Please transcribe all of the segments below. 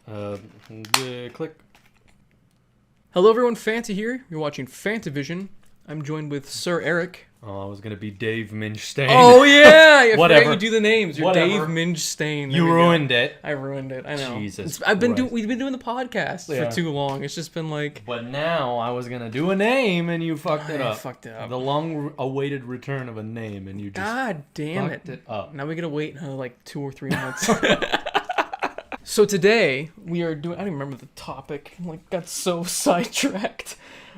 Click. Hello everyone, Fanta here. You're watching Fantavision. I'm joined with Sir Eric. Oh, I was gonna be Dave Minchstein. Oh yeah! I Whatever. forgot you do the names. You're Whatever. Dave Minchstein. You ruined it. I ruined it. I know. Jesus We've been Christ. doing the podcast Yeah. for too long. It's just been like But now I was gonna do a name and you fucked it I up. fucked it up. The long-awaited return of a name and you just God damn fucked it. it up. Now we gotta wait like 2 or 3 months. So today we are doing. I don't even remember the topic. Like got so sidetracked.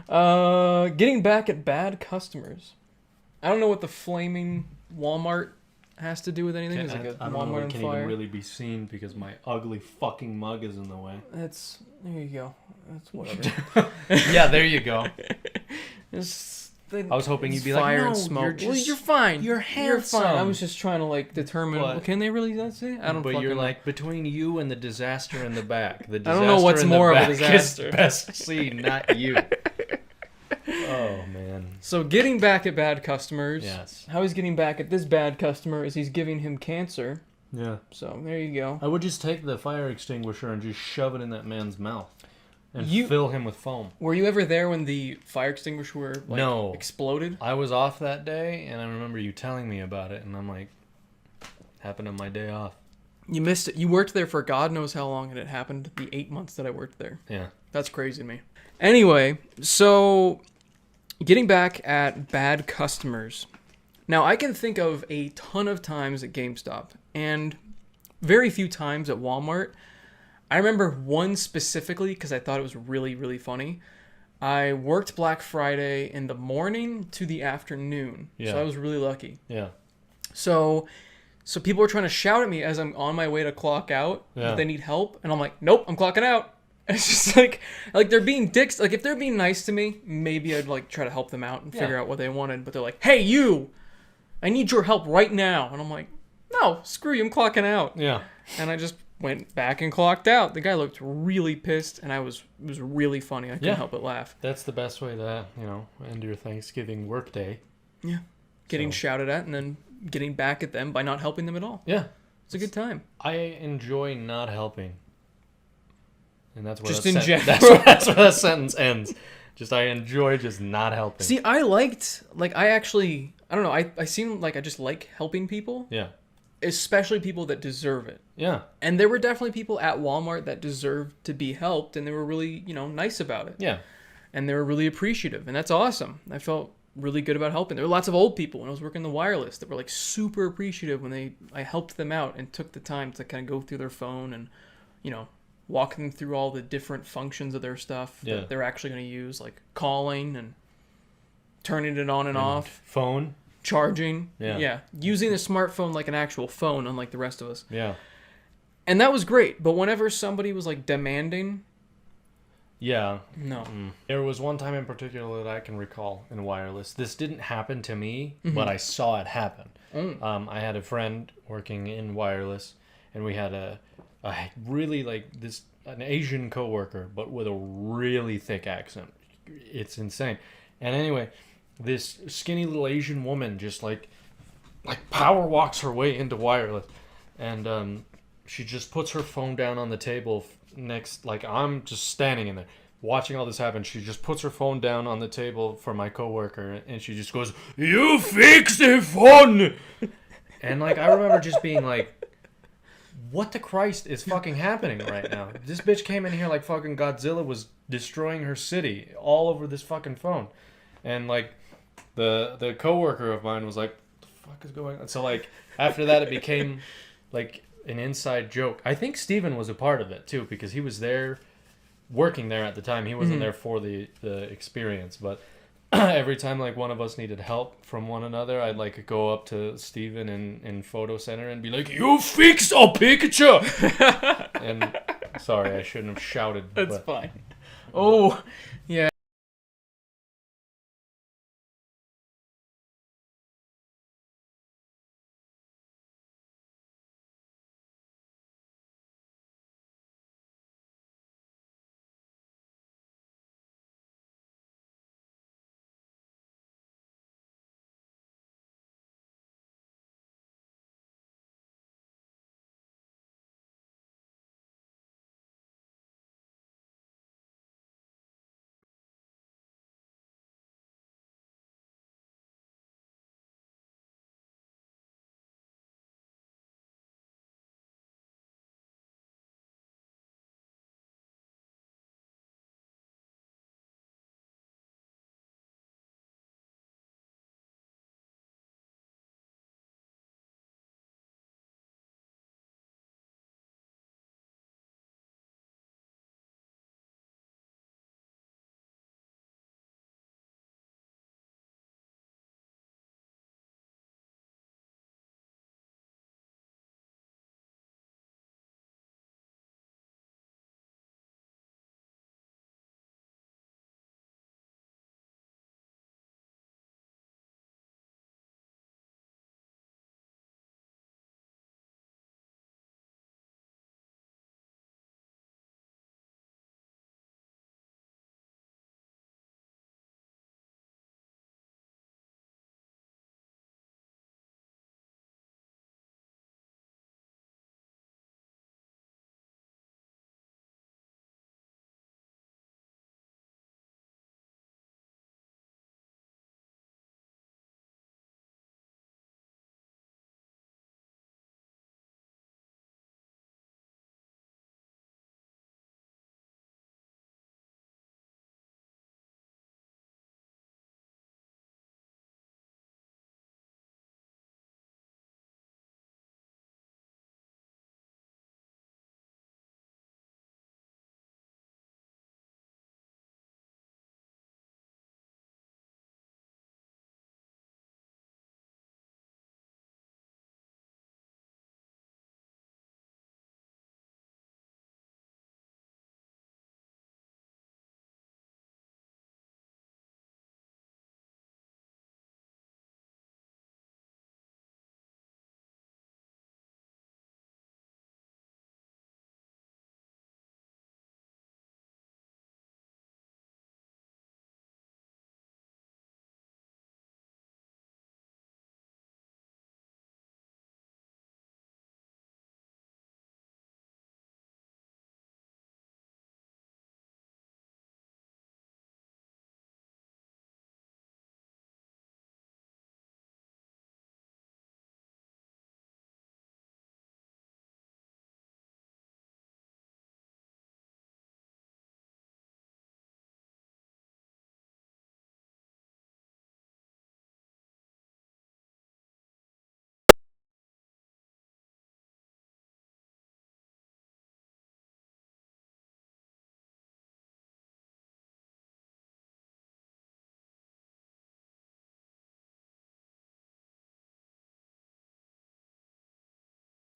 Getting back at bad customers. I don't know what the flaming Walmart has to do with anything. It's like a I don't know Walmart if on it can fire. even really be seen because my ugly fucking mug is in the way. There you go. That's whatever. Yeah, there you go. I was hoping you'd be like, fire "No, and smoke." you're just- you're fine. you're You're fine. I handsome. was just trying to like determine. But- Can they really say? I don't. But fucking you're know. like between you and the disaster in the back. The I disaster don't know what's in the more of a back is disaster. best seen, not you. Oh man. So getting back at bad customers. Yes. How he's getting back at this bad customer is he's giving him cancer. Yeah. So there you go. I would just take the fire extinguisher and just shove it in that man's mouth and You- fill him with foam. Were you ever there when the fire extinguisher No. exploded? I was off that day, and I remember you telling me about it, and I'm like, happened on my day off. You missed it. You worked there for God knows how long, and it happened the 8 months that I worked there. Yeah. That's crazy to me. Anyway, so getting back at bad customers. Now, I can think of a ton of times at GameStop and very few times at Walmart. I remember one specifically because I thought it was really, really funny. I worked Black Friday in the morning to the afternoon. Yeah. So I was really lucky. Yeah. So people were trying to shout at me as I'm on my way to clock out Yeah. that they need help, and I'm like, nope, I'm clocking out. It's just like they're being dicks. Like if they're being nice to me, maybe I'd like try to help them out and figure out what they wanted. But they're like, hey, you, I need your help right now, and I'm like, no, screw you, I'm clocking out. Yeah. And I just went back and clocked out. The guy looked really pissed, and it was really funny. I couldn't Yeah. help but laugh. That's the best way to, end your Thanksgiving workday. Yeah, getting So- shouted at and then getting back at them by not helping them at all. Yeah. It's a good time. I enjoy not helping. And that's where Just that in sen- general. that's where that sentence ends. Just I enjoy just not helping. See, I don't know, I seem like I just like helping people, Yeah. especially people that deserve it. Yeah. And there were definitely people at Walmart that deserved to be helped, and they were really, nice about it. Yeah. And they were really appreciative, and that's awesome. I felt really good about helping. There were lots of old people when I was working the wireless that were like super appreciative when I helped them out and took the time to kind of go through their phone and, walk them through all the different functions of their stuff Yeah. that they're actually going to use, like calling and turning it on and off. Phone. Charging. Yeah. Using a smartphone like an actual phone, unlike the rest of us. Yeah. And that was great. But whenever somebody was like demanding, Yeah. no. There was one time in particular that I can recall in wireless. This didn't happen to me, but I saw it happen. I had a friend working in wireless, and we had a really an Asian coworker, but with a really thick accent. It's insane. And anyway, this skinny little Asian woman just like power walks her way into wireless, and she just puts her phone down on the table next. Like I'm just standing in there watching all this happen. She just puts her phone down on the table for my coworker, and she just goes, "You fix the phone." And I remember just being like, what the Christ is fucking happening right now? This bitch came in here like fucking Godzilla was destroying her city all over this fucking phone. And the coworker of mine was like, what the fuck is going on? So after that it became like an inside joke. I think Steven was a part of it too, because he was there working there at the time. He wasn't there for the experience, but every time one of us needed help from one another, I'd go up to Steven in Photo Center and be like, "You fix a picture!" And sorry, I shouldn't have shouted. That's but fine. Oh, yeah.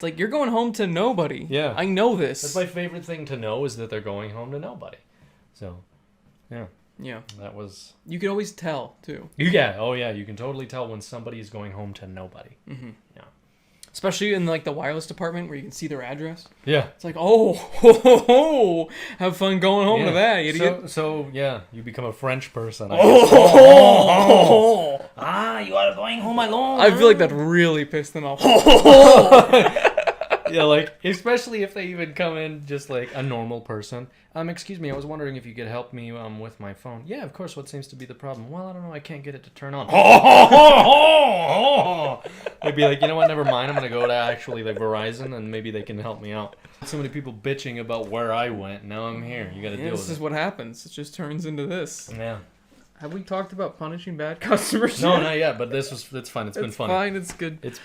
like, you're going home to nobody. Yeah. I know this. That's my favorite thing to know, is that they're going home to nobody. So, yeah. Yeah. That was... You can always tell, too. Yeah. Oh, yeah. You can totally tell when somebody is going home to nobody. Mm-hmm. Yeah. Especially in, like, the wireless department where you can see their address. Yeah. It's like, oh, ho, ho, ho. Have fun going home to that, idiot. So, yeah, you become a French person. Oh, ah, you are going home alone. I feel like that really pissed them off. Yeah, like, especially if they even come in just like a normal person. Excuse me, I was wondering if you could help me with my phone. Yeah, of course. What seems to be the problem? Well, I don't know. I can't get it to turn on. They'd be like, you know what? Never mind. I'm gonna go to actually like Verizon, and maybe they can help me out. So many people bitching about where I went. Now I'm here. You gotta deal with it. This is what happens. It just turns into this. Yeah. Have we talked about punishing bad customers? No, not yet. But it's fine. It's been funny. Fine. It's good. It's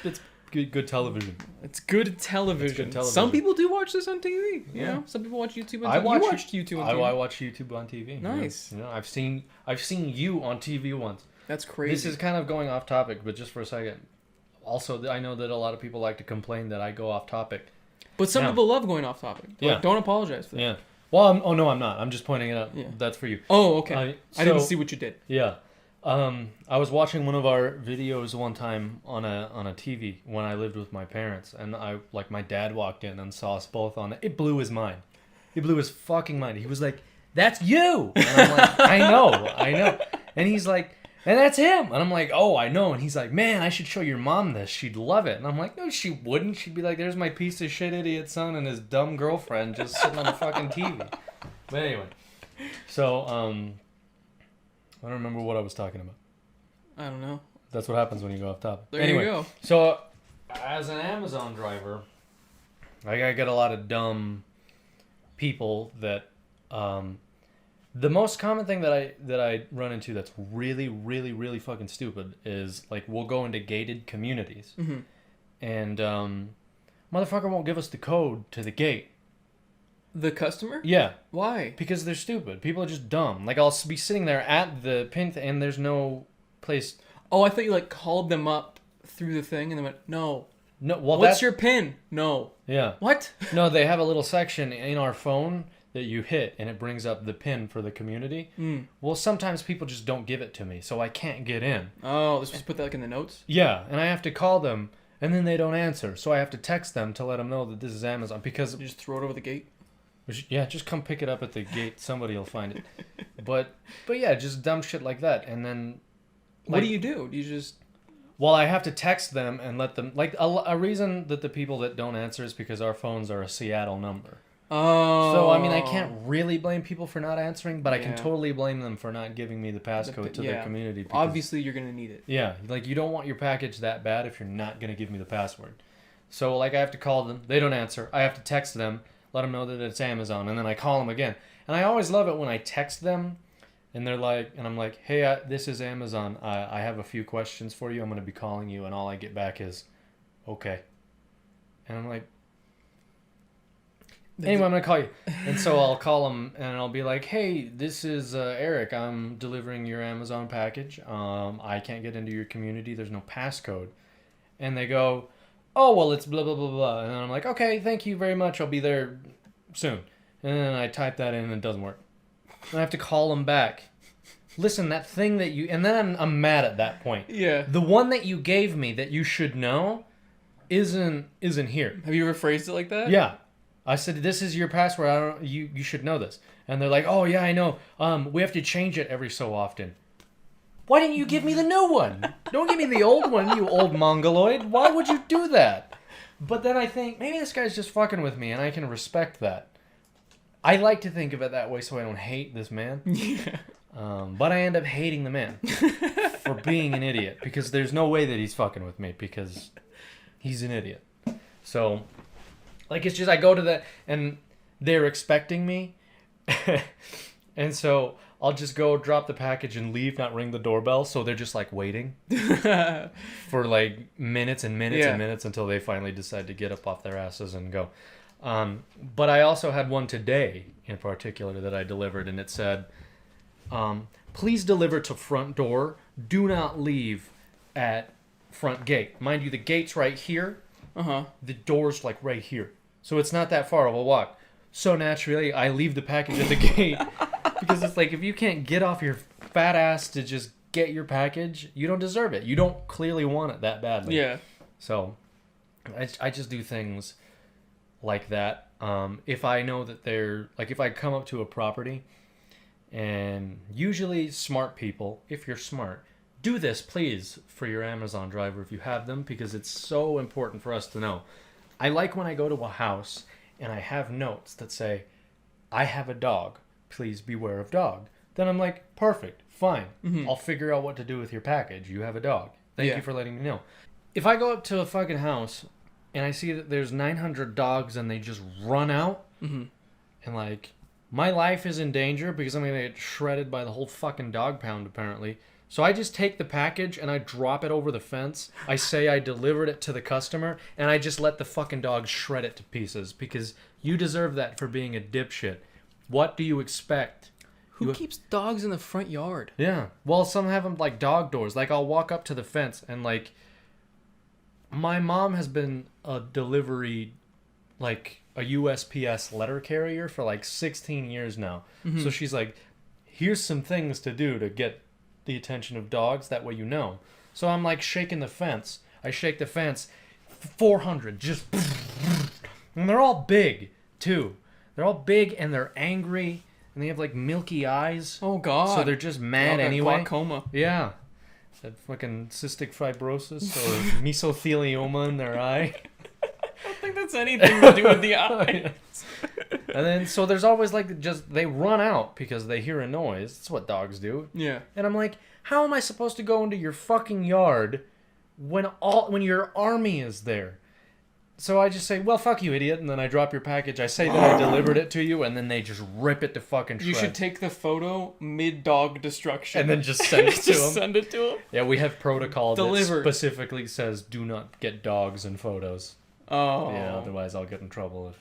good television. It's good television. Some people do watch this on TV. You know? Some people watch YouTube on TV. You watched YouTube on TV. I watch YouTube on TV. Nice. You know, I've seen you on TV once. That's crazy. This is kind of going off topic, but just for a second. Also, I know that a lot of people like to complain that I go off topic. But some people love going off topic. Like, don't apologize for that. Yeah. Well, no, I'm not. I'm just pointing it out. Yeah. That's for you. Oh, okay. I didn't see what you did. Yeah. I was watching one of our videos one time on a TV when I lived with my parents, and my dad walked in and saw us both on it. It blew his mind. It blew his fucking mind. He was like, "That's you," and I'm like, "I know," and he's like, "And that's him," and I'm like, "Oh, I know," and he's like, "Man, I should show your mom this. She'd love it," and I'm like, "No, she wouldn't. She'd be like, there's my piece of shit idiot son and his dumb girlfriend just sitting on the fucking TV." But anyway, so I don't remember what I was talking about. I don't know. That's what happens when you go off topic. There you go. So, as an Amazon driver, I get a lot of dumb people that... the most common thing that I run into that's really, really, really fucking stupid is, like, we'll go into gated communities. Mm-hmm. And motherfucker won't give us the code to the gate. The customer? Yeah. Why? Because they're stupid. People are just dumb. Like, I'll be sitting there at the pin and there's no place. Oh, I thought you, like, called them up through the thing and they went, no. No. Well, what's your pin? No. Yeah. What? No, they have a little section in our phone that you hit and it brings up the pin for the community. Mm. Well, sometimes people just don't give it to me, so I can't get in. Oh, they're supposed to put that, like, in the notes? Yeah, and I have to call them and then they don't answer, so I have to text them to let them know that this is Amazon because... You just throw it over the gate? Yeah, just come pick it up at the gate. Somebody will find it. But yeah, just dumb shit like that. And then... What do you do? Do you just... Well, I have to text them and let them... Like, a reason that the people that don't answer is because our phones are a Seattle number. Oh. So, I mean, I can't really blame people for not answering, but I can totally blame them for not giving me the passcode to their community. Because, obviously, you're going to need it. Yeah. Like, you don't want your package that bad if you're not going to give me the password. So, like, I have to call them. They don't answer. I have to text them. Let them know that it's Amazon, and then I call them again. And I always love it when I text them, and they're like, and I'm like, hey, this is Amazon. I have a few questions for you. I'm going to be calling you, and all I get back is, okay. And I'm like, anyway, I'm going to call you. And so I'll call them, and I'll be like, hey, this is Eric. I'm delivering your Amazon package. I can't get into your community. There's no passcode. And they go... Oh, well, it's blah, blah, blah, blah. And then I'm like, okay, thank you very much. I'll be there soon. And then I type that in and it doesn't work. And I have to call them back. Listen, that thing that you... And then I'm mad at that point. Yeah. The one that you gave me that you should know isn't here. Have you ever phrased it like that? Yeah. I said, this is your password. You should know this. And they're like, oh, yeah, I know. We have to change it every so often. Why didn't you give me the new one? Don't give me the old one, you old mongoloid. Why would you do that? But then I think, maybe this guy's just fucking with me, and I can respect that. I like to think of it that way so I don't hate this man. Yeah. But I end up hating the man for being an idiot, because there's no way that he's fucking with me, because he's an idiot. So, like, it's just I go to that, and they're expecting me, and so... I'll just go drop the package and leave, not ring the doorbell. So they're just like waiting for like minutes and minutes and minutes until they finally decide to get up off their asses and go. But I also had one today in particular that I delivered, and it said, please deliver to front door. Do not leave at front gate. Mind you, the gate's right here. The door's like right here. So it's not that far of a walk. So naturally, I leave the package at the gate. Because it's like, if you can't get off your fat ass to just get your package, you don't deserve it. You don't clearly want it that badly. Yeah. So I just do things like that. If I know that they're, like, if I come up to a property, and usually smart people, if you're smart, do this, please, for your Amazon driver if you have them, because it's so important for us to know. I like when I go to a house and I have notes that say, I have a dog. Please beware of dog. Then I'm like, perfect, fine. I'll figure out what to do with your package. You have a dog. Thank you for letting me know. If I go up to a fucking house and I see that there's 900 dogs and they just run out, and like, my life is in danger because I'm going to get shredded by the whole fucking dog pound, apparently. So I just take the package and I drop it over the fence. I say I delivered it to the customer, and I just let the fucking dog shred it to pieces, because you deserve that for being a dipshit. What do you expect? Who keeps dogs in the front yard? Yeah. Well, some have them like dog doors. Like, I'll walk up to the fence and, like, my mom has been a delivery, like, a USPS letter carrier for like 16 years now. So she's like, here's some things to do to get the attention of dogs. That way you know. So I'm like shaking the fence. I shake the fence. 400 just... And they're all big, too. They're all big and they're angry. And they have like milky eyes. Oh, God. So they're just mad anyway. Glaucoma. Yeah. That fucking cystic fibrosis or mesothelioma in their eye. I don't think that's anything to do with the eyes. And then, so there's always like, just, they run out because they hear a noise. That's what dogs do. Yeah. And I'm like, how am I supposed to go into your fucking yard when your army is there? So I just say, well, fuck you, idiot. And then I drop your package. I say that I delivered it to you, and then they just rip it to fucking shreds. You should take the photo mid-dog destruction. And then just send it to them. Send it to them. Yeah, we have protocol Delivered. that specifically says do not get dogs in photos. Oh. Yeah, otherwise I'll get in trouble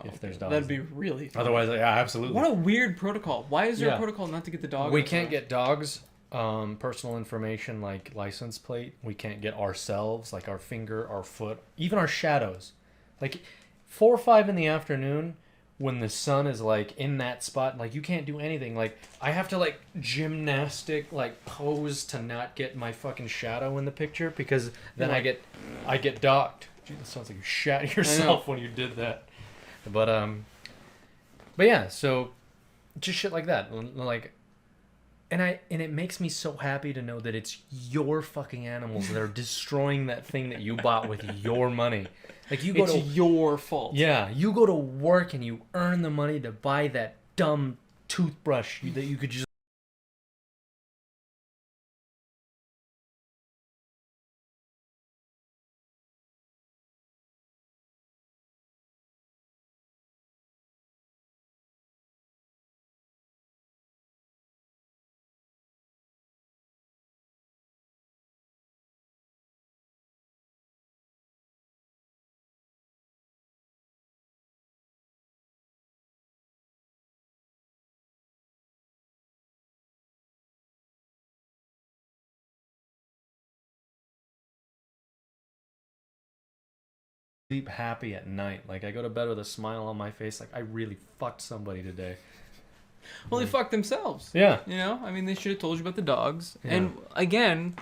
if there's dogs. That'd be really fun. Otherwise, yeah, absolutely. What a weird protocol. Why is there a protocol not to get the dog? We can't get dogs. Personal information like license plate. We can't get ourselves, like our finger, our foot, even our shadows. Like 4 or 5 in the afternoon when the sun is like in that spot, like you can't do anything. Like I have to like gymnastic like pose to not get my fucking shadow in the picture, because then I get docked. Gee, that sounds like you shat yourself when you did that. But yeah, so just shit like that. Like, and it makes me so happy to know that it's your fucking animals that are destroying that thing that you bought with your money. Like, it's your fault. Yeah, you go to work and you earn the money to buy that dumb toothbrush that you could just... sleep happy at night. Like, I go to bed with a smile on my face, like I really fucked somebody today. Well, they fucked themselves. Yeah. You know? I mean, they should have told you about the dogs. Yeah. And again,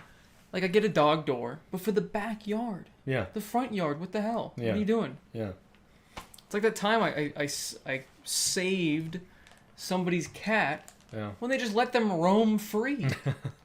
like, I get a dog door, but for the backyard. Yeah. The front yard, what the hell? Yeah. What are you doing? Yeah. It's like that time I saved somebody's cat when they just let them roam free.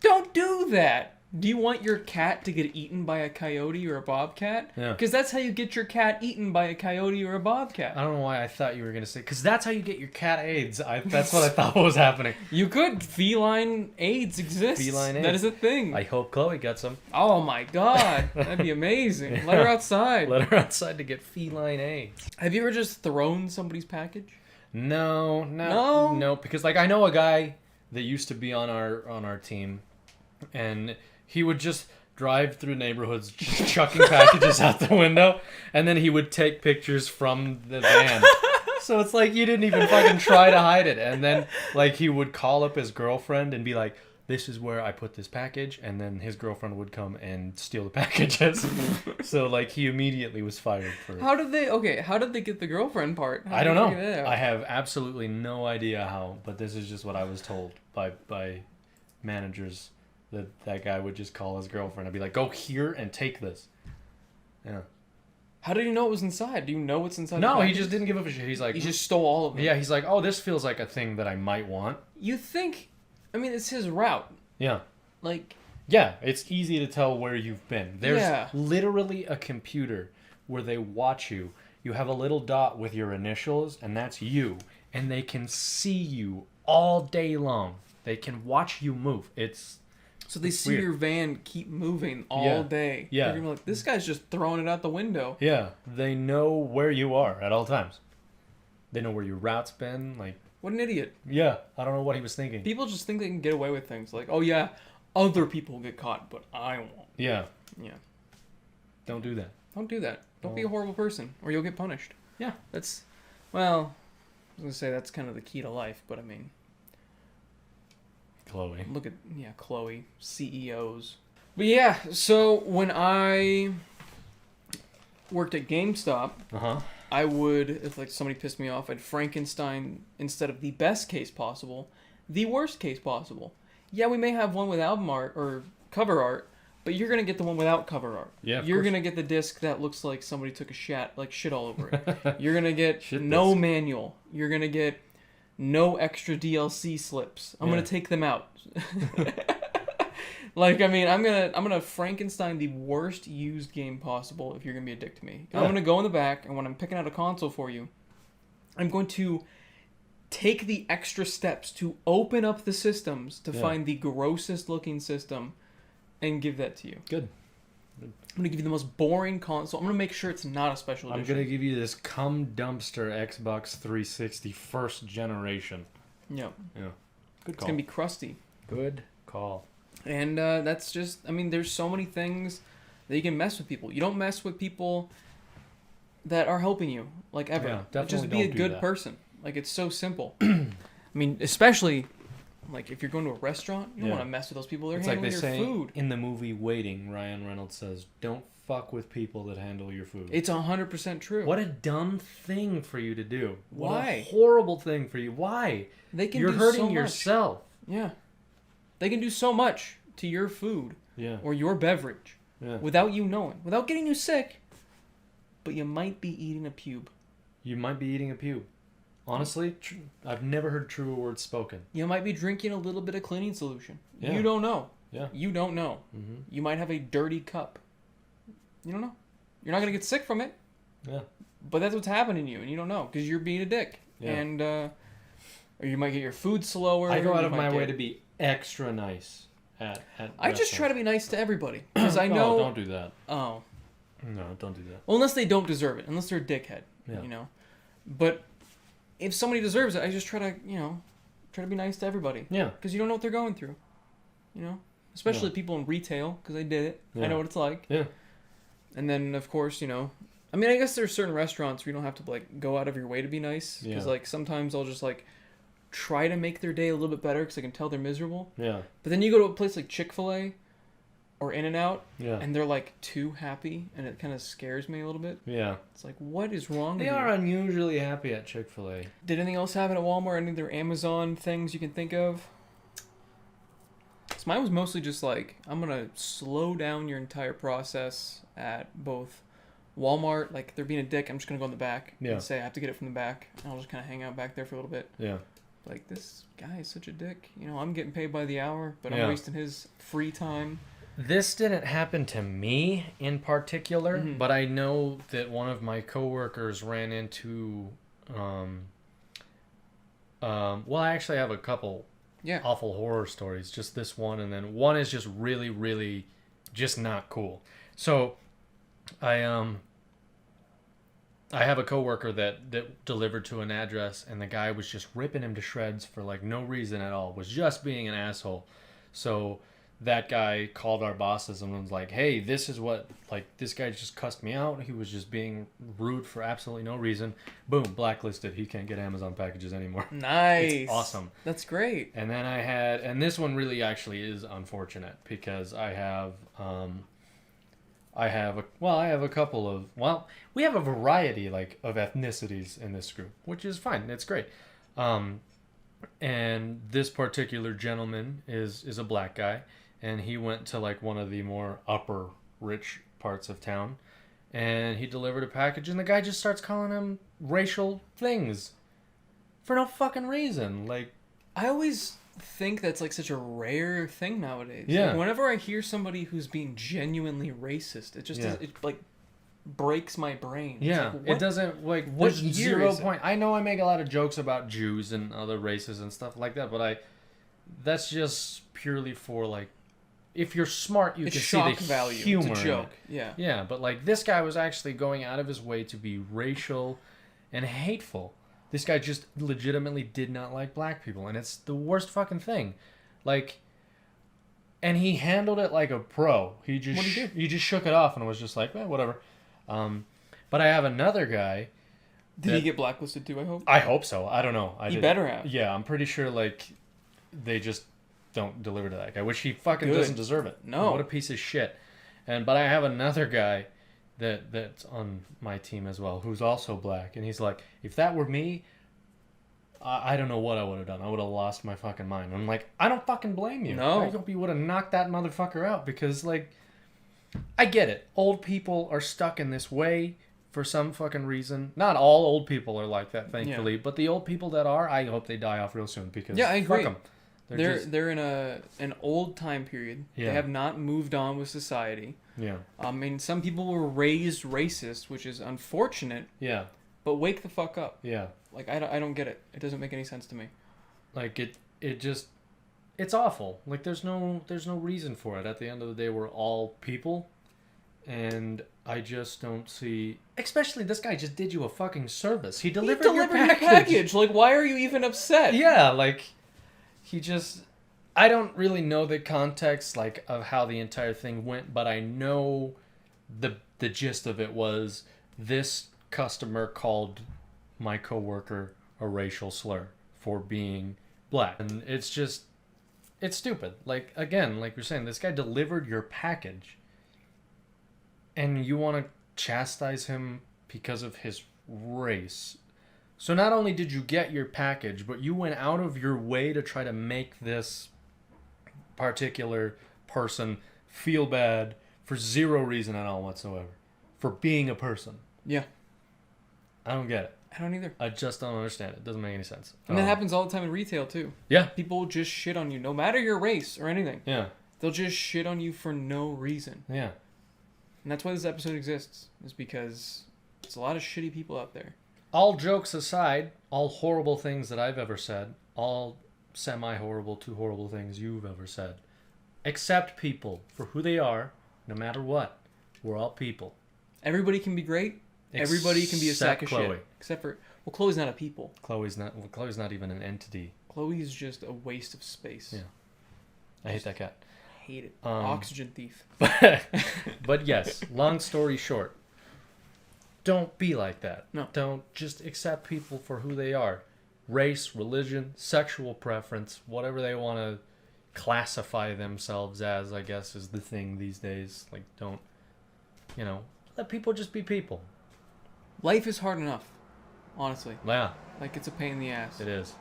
Don't do that. Do you want your cat to get eaten by a coyote or a bobcat? Yeah. Because that's how you get your cat eaten by a coyote or a bobcat. I don't know why I thought you were going to say... Because that's how you get your cat AIDS. That's what I thought was happening. You could. Feline AIDS exists. Feline AIDS. That is a thing. I hope Chloe gets some. Oh my god. That'd be amazing. Yeah. Let her outside. Let her outside to get feline AIDS. Have you ever just thrown somebody's package? No, because like I know a guy that used to be on our team, and he would just drive through neighborhoods just chucking packages out the window, and then he would take pictures from the van. So it's like you didn't even fucking try to hide it. And then like he would call up his girlfriend and be like, this is where I put this package, and then his girlfriend would come and steal the packages. So like he immediately was fired for. How did they get the girlfriend part? I don't know. I have absolutely no idea how, but this is just what I was told by managers, that guy would just call his girlfriend and be like, "Go here and take this." Yeah. How did you know it was inside? Do you know what's inside? No, he just didn't give a shit. He's like, he just stole all of it. Yeah, he's like, "Oh, this feels like a thing that I might want." You think? I mean, it's his route. Yeah. Like. Yeah, it's easy to tell where you've been. There's Yeah. literally a computer where they watch you. You have a little dot with your initials, and that's you. And they can see you all day long. They can watch you move. So they see weird. your van keep moving all day. Yeah. They're gonna be like, this guy's just throwing it out the window. Yeah, they know where you are at all times. They know where your route's been. Like, What an idiot. yeah, I don't know what he was thinking. People just think they can get away with things. Like, oh yeah, other people get caught, but I won't. Yeah. Yeah. Don't do that. Don't do that. Don't be a horrible person, or you'll get punished. Yeah. That's, well, I was gonna say that's kind of the key to life, but I mean, Chloe. look at, Chloe, CEOs. But yeah, so when I worked at GameStop, Uh-huh. I would, if like somebody pissed me off, I'd Frankenstein, instead of the best case possible, the worst case possible. Yeah, we may have one with album art or cover art, but you're gonna get the one without cover art. Yeah, of you're course. gonna get the disc that looks like somebody took a shit all over it. You're gonna get Shit no disc. manual. You're gonna get no extra DLC slips. I'm Yeah. gonna take them out. Like, I mean, I'm gonna Frankenstein the worst used game possible if you're gonna be a dick to me. I'm Yeah. gonna go in the back, and when I'm picking out a console for you, I'm going to take the extra steps to open up the systems to Yeah. find the grossest looking system and give that to you. Good. I'm gonna give you the most boring console. I'm gonna make sure it's not a special I'm edition. going to give you this cum dumpster Xbox 360 first generation. Yeah. Yeah. Good It's call. gonna be crusty. Good call. And that's just, I mean, there's so many things that you can mess with people. You don't mess with people that are helping you, like, ever. Yeah, definitely Just be a don't do good that. person. Like, it's so simple. I mean, especially, like, if you're going to a restaurant, you don't Yeah. want to mess with those people. They're It's like handling they your say food. in the movie Waiting, Ryan Reynolds says, "Don't fuck with people that handle your food." It's 100% true. What a dumb thing for you to do. What Why? a horrible thing for you. Why? They can You're do hurting so much. yourself. Yeah. They can do so much to your food Yeah. or your beverage Yeah. without you knowing, without getting you sick, but you might be eating a pube. You might be eating a pube. Honestly, I've never heard truer words spoken. You might be drinking a little bit of cleaning solution. Yeah. You don't know. Yeah. You don't know. Mm-hmm. You might have a dirty cup. You don't know. You're not going to get sick from it, Yeah. but that's what's happening to you, and you don't know because you're being a dick. Yeah. And, or you might get your food slower. I go out you of might my way get- to be extra nice at I just try to be nice to everybody because I know. Oh, don't do that. Oh. No, don't do that. Well, unless they don't deserve it, unless they're a dickhead, Yeah. you know. But if somebody deserves it, I just try to, try to be nice to everybody. Yeah. Because you don't know what they're going through, Especially Yeah. people in retail, because I did it. I Yeah. know what it's like. Yeah. And then, of course, I mean, I guess there's certain restaurants where you don't have to, like, go out of your way to be nice. Because, Yeah. like, sometimes I'll just, like, try to make their day a little bit better because I can tell they're miserable. Yeah. But then you go to a place like Chick-fil-A or In-N-Out, Yeah. and they're, like, too happy, and it kind of scares me a little bit. Yeah. It's like, what is wrong They with are you? unusually happy at Chick-fil-A. Did anything else happen at Walmart? Any of their Amazon things you can think of? 'Cause mine was mostly just like, I'm going to slow down your entire process at both Walmart. Like, they're being a dick. I'm just going to go in the back Yeah. and say I have to get it from the back. And I'll just kind of hang out back there for a little bit. Yeah. Like, this guy is such a dick. I'm getting paid by the hour, but Yeah. I'm wasting his free time. This didn't happen to me in particular, Mhm. but I know that one of my coworkers ran into well, I actually have a couple Yeah. awful horror stories, just this one, and then one is just really, really just not cool. So I have a coworker that delivered to an address, and the guy was just ripping him to shreds for like no reason at all, was just being an asshole. So that guy called our bosses and was like, hey, this is what, like, this guy just cussed me out. He was just being rude for absolutely no reason. Boom, blacklisted. He can't get Amazon packages anymore. Nice. It's awesome. That's great. And then and this one really actually is unfortunate because I have a couple of, we have a variety, like, of ethnicities in this group, which is fine. It's great. And this particular gentleman is a black guy, and he went to, like, one of the more upper rich parts of town, and he delivered a package, and the guy just starts calling him racial things for no fucking reason. Like, I always think that's, like, such a rare thing nowadays. Yeah. Like, whenever I hear somebody who's being genuinely racist, it just it, like, breaks my brain. Yeah, like, it doesn't, like, what there's year zero is it? point. I know I make a lot of jokes about Jews and other races and stuff like that, but that's just purely for, like, if you're smart, you It's can shock see the value. humor. It's a in joke. it. Yeah. Yeah, but, like, this guy was actually going out of his way to be racial and hateful. This guy just legitimately did not like black people, and it's the worst fucking thing. Like, and he handled it like a pro. He just What'd he do? he just shook it off and was just like, whatever. But I have another guy. Did he get blacklisted too, I hope? I hope so. I don't know. He better have. Yeah, I'm pretty sure, like, they just don't deliver to that guy, which he fucking Good. doesn't deserve it. No. What a piece of shit. But I have another guy that's on my team as well, who's also black, and he's like, if that were me, I don't know what I would have done. I would have lost my fucking mind. I'm like, I don't fucking blame you. No. I hope you would have knocked that motherfucker out, because, like, I get it. Old people are stuck in this way for some fucking reason. Not all old people are like that, thankfully, but the old people that are, I hope they die off real soon, because Yeah, I agree. fuck 'em. They're in an old time period. Yeah. They have not moved on with society. Yeah. I mean, some people were raised racist, which is unfortunate, Yeah. but wake the fuck up. Yeah. Like, I don't get it. It doesn't make any sense to me. Like, it just, it's awful. Like, there's no reason for it. At the end of the day, we're all people, and I just don't see, especially this guy just did you a fucking service. He delivered your package. Like, why are you even upset? Yeah, like, I don't really know the context, like, of how the entire thing went, but I know the gist of it was this customer called my coworker a racial slur for being black. And it's stupid. Like, again, like you're saying, this guy delivered your package, and you want to chastise him because of his race. So not only did you get your package, but you went out of your way to try to make this particular person feel bad for zero reason at all whatsoever. For being a person. Yeah. I don't get it. I don't either. I just don't understand it. It doesn't make any sense. And that happens all the time in retail, too. Yeah. People just shit on you, no matter your race or anything. Yeah. They'll just shit on you for no reason. Yeah. And that's why this episode exists, is because there's a lot of shitty people out there. All jokes aside, all horrible things that I've ever said, all semi-horrible to horrible things you've ever said, accept people for who they are, no matter what. We're all people. Everybody can be great. Everybody can be a sack of Chloe. shit. Except for, well, Chloe's not a people. Chloe's not even an entity. Chloe's just a waste of space. Yeah. I hate that cat. Hate it. Oxygen thief. But yes, long story short, don't be like that. No. Don't just accept people for who they are. Race, religion, sexual preference, whatever they want to classify themselves as, I guess, is the thing these days. Like, don't, let people just be people. Life is hard enough, honestly. Yeah, Like, it's a pain in the ass. it is.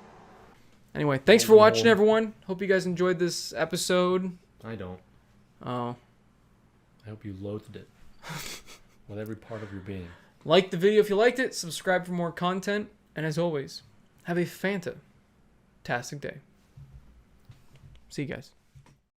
Anyway, thanks for watching, everyone. Hope you guys enjoyed this episode. I don't. Oh. I hope you loathed it with every part of your being. Like the video if you liked it. Subscribe for more content. And as always, have a fantastic day. See you guys.